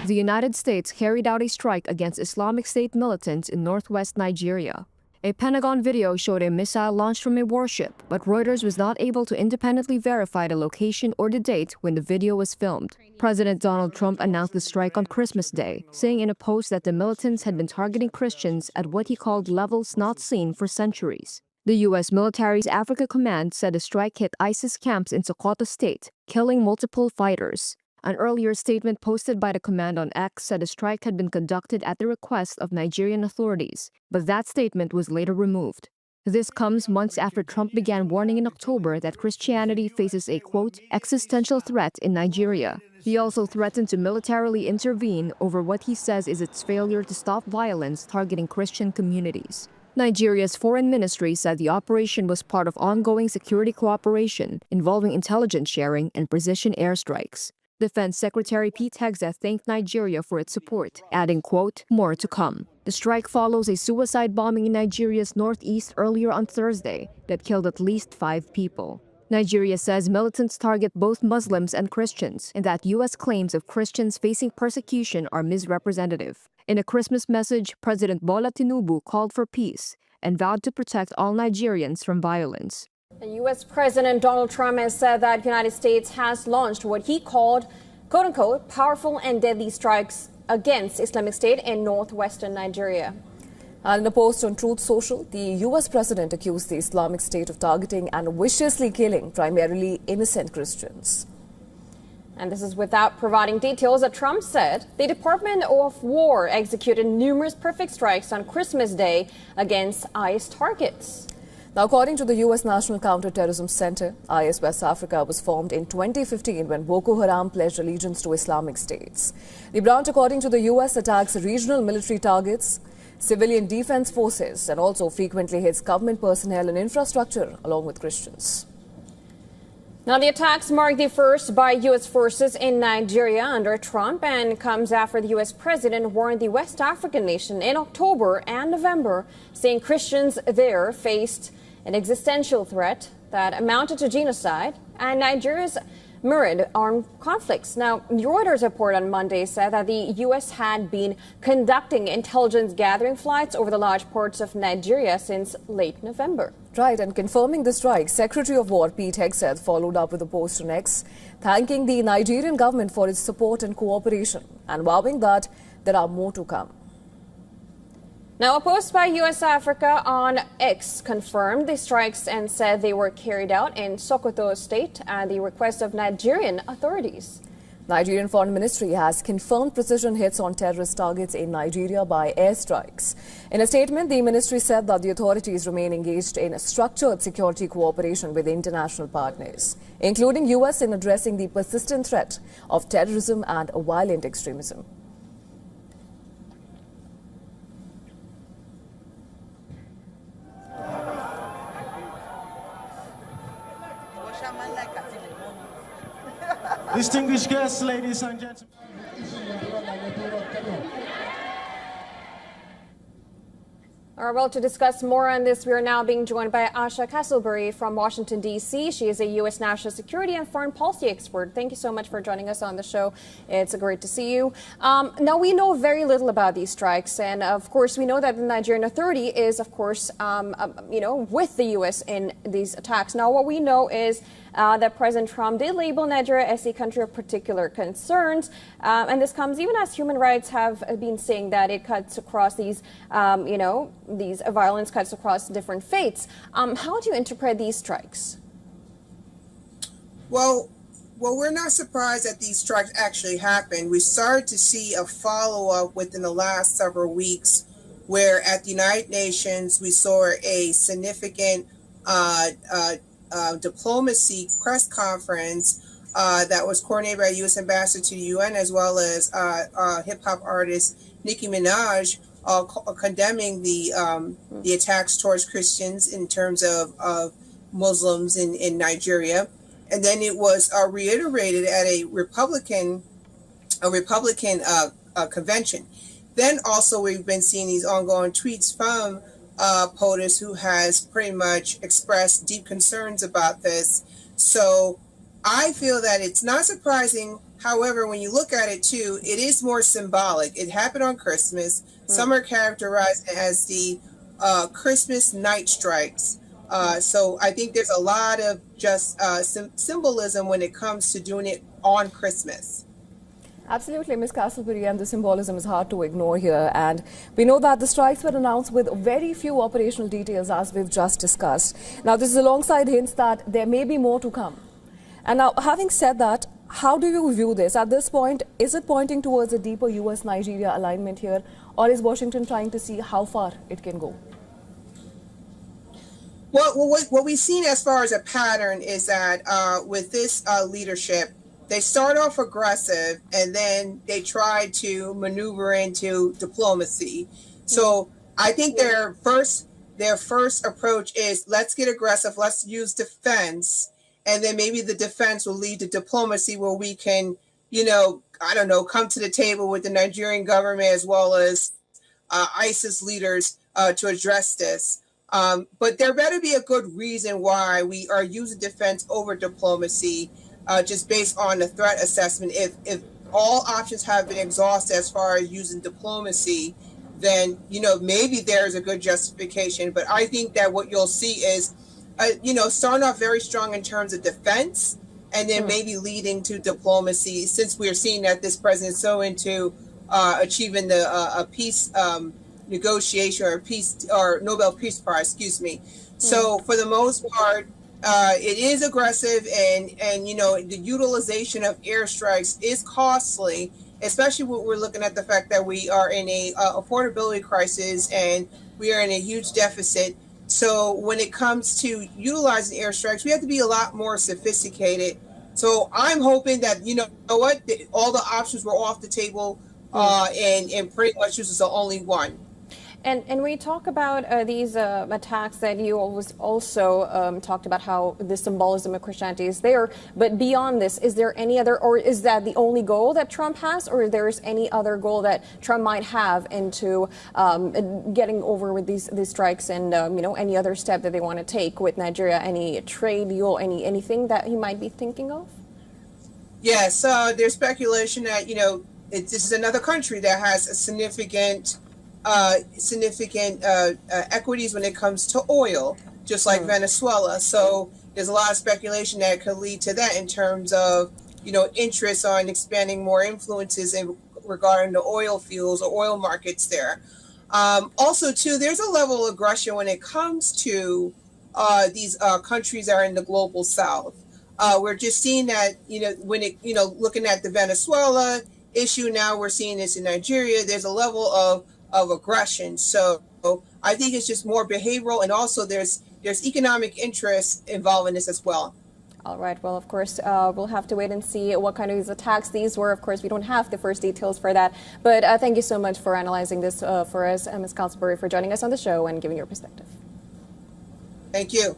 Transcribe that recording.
The United States carried out a strike against Islamic State militants in northwest Nigeria. A Pentagon video showed a missile launched from a warship, but Reuters was not able to independently verify the location or the date when the video was filmed. President Donald Trump announced the strike on Christmas Day, saying in a post that the militants had been targeting Christians at what he called levels not seen for centuries. The U.S. military's Africa Command said the strike hit ISIS camps in Sokoto State, killing multiple fighters. An earlier statement posted by the command on X said the strike had been conducted at the request of Nigerian authorities, but that statement was later removed. This comes months after Trump began warning in October that Christianity faces a, quote, existential threat in Nigeria. He also threatened to militarily intervene over what he says is its failure to stop violence targeting Christian communities. Nigeria's foreign ministry said the operation was part of ongoing security cooperation involving intelligence sharing and precision airstrikes. Defense Secretary Pete Hegseth thanked Nigeria for its support, adding, quote, more to come. The strike follows a suicide bombing in Nigeria's northeast earlier on Thursday that killed at least 5 people. Nigeria says militants target both Muslims and Christians, and that U.S. claims of Christians facing persecution are misrepresentative. In a Christmas message, President Bola Tinubu called for peace and vowed to protect all Nigerians from violence. U.S. President Donald Trump has said that the United States has launched what he called, quote-unquote, powerful and deadly strikes against Islamic State in northwestern Nigeria. And in a post on Truth Social, the U.S. president accused the Islamic State of targeting and viciously killing primarily innocent Christians. And this is without providing details that Trump said the Department of War executed numerous perfect strikes on Christmas Day against IS targets. Now, according to the U.S. National Counter-Terrorism Center, IS West Africa was formed in 2015 when Boko Haram pledged allegiance to Islamic States. The branch, according to the U.S., attacks regional military targets, civilian defense forces, and also frequently hits government personnel and infrastructure along with Christians. Now, the attacks mark the first by U.S. forces in Nigeria under Trump and comes after the U.S. president warned the West African nation in October and November, saying Christians there faced an existential threat that amounted to genocide and Nigeria's myriad armed conflicts. Now, Reuters report on Monday said that the U.S. had been conducting intelligence gathering flights over the large ports of Nigeria since late November. Right, and confirming the strike, Secretary of War Pete Hegseth followed up with a post on X, thanking the Nigerian government for its support and cooperation and vowing that there are more to come. Now, a post by U.S. Africa on X confirmed the strikes and said they were carried out in Sokoto State at the request of Nigerian authorities. Nigerian Foreign Ministry has confirmed precision hits on terrorist targets in Nigeria by airstrikes. In a statement, the ministry said that the authorities remain engaged in structured security cooperation with international partners, including U.S. in addressing the persistent threat of terrorism and violent extremism. Distinguished guests, ladies and gentlemen. All right, well, to discuss more on this, we are now being joined by Asha Castleberry from Washington, D.C. She is a U.S. national security and foreign policy expert. Thank you so much for joining us on the show. It's great to see you. Now, we know very little about these strikes. And, of course, we know that the Nigerian Authority is, of course, with the U.S. in these attacks. Now, what we know is that President Trump did label Nigeria as a country of particular concerns. And this comes even as human rights have been saying that it cuts across these, these violence cuts across different faiths. How do you interpret these strikes? Well, we're not surprised that these strikes actually happened. We started to see a follow-up within the last several weeks where at the United Nations we saw a significant diplomacy press conference that was coordinated by U.S. Ambassador to the UN as well as hip-hop artist Nicki Minaj condemning the attacks towards Christians in terms of Muslims in Nigeria. And then it was reiterated at a Republican convention. Then also we've been seeing these ongoing tweets from POTUS, who has pretty much expressed deep concerns about this. So I feel that it's not surprising However, when you look at it too, it is more symbolic. It happened on Christmas. Some are characterized as the Christmas night strikes. So I think there's a lot of just symbolism when it comes to doing it on Christmas. Absolutely, Ms. Castleberry, and the symbolism is hard to ignore here. And we know that the strikes were announced with very few operational details, as we've just discussed. Now, this is alongside hints that there may be more to come. And now, having said that, how do you view this? At this point, is it pointing towards a deeper US-Nigeria alignment here, or is Washington trying to see how far it can go? Well, what we've seen as far as a pattern is that with this leadership, they start off aggressive and then they try to maneuver into diplomacy. So I think their first approach is, let's get aggressive, let's use defense, and then maybe the defense will lead to diplomacy where we can, I don't know, come to the table with the Nigerian government as well as ISIS leaders to address this. But there better be a good reason why we are using defense over diplomacy, just based on the threat assessment. If all options have been exhausted as far as using diplomacy, then, maybe there's a good justification. But I think that what you'll see is, starting off very strong in terms of defense and then maybe leading to diplomacy, since we're seeing that this president is so into achieving a peace negotiation or peace or Nobel Peace Prize, excuse me. So for the most part, it is aggressive, and the utilization of airstrikes is costly, especially when we're looking at the fact that we are in a affordability crisis and we are in a huge deficit. So when it comes to utilizing airstrikes, we have to be a lot more sophisticated. So I'm hoping that, all the options were off the table, and pretty much this is the only one. And we talk about these attacks that you always also talked about how the symbolism of Christianity is there. But beyond this, is there any other, or is that the only goal that Trump has, or there's any other goal that Trump might have into getting over with these strikes and any other step that they want to take with Nigeria? Any trade deal, anything that he might be thinking of? Yes, there's speculation that this is another country that has a significant equities when it comes to oil, just like Venezuela. So there's a lot of speculation that could lead to that in terms of, interest on expanding more influences regarding the oil fields or oil markets there. Also, too, there's a level of aggression when it comes to these countries that are in the global south. We're just seeing that, when it, looking at the Venezuela issue, now we're seeing this in Nigeria. There's a level of aggression. So I think it's just more behavioral, and also there's economic interest involved in this as well. All right. Well, of course, we'll have to wait and see what kind of these attacks these were. Of course, we don't have the first details for that. But thank you so much for analyzing this for us, Ms. Castleberry, for joining us on the show and giving your perspective. Thank you.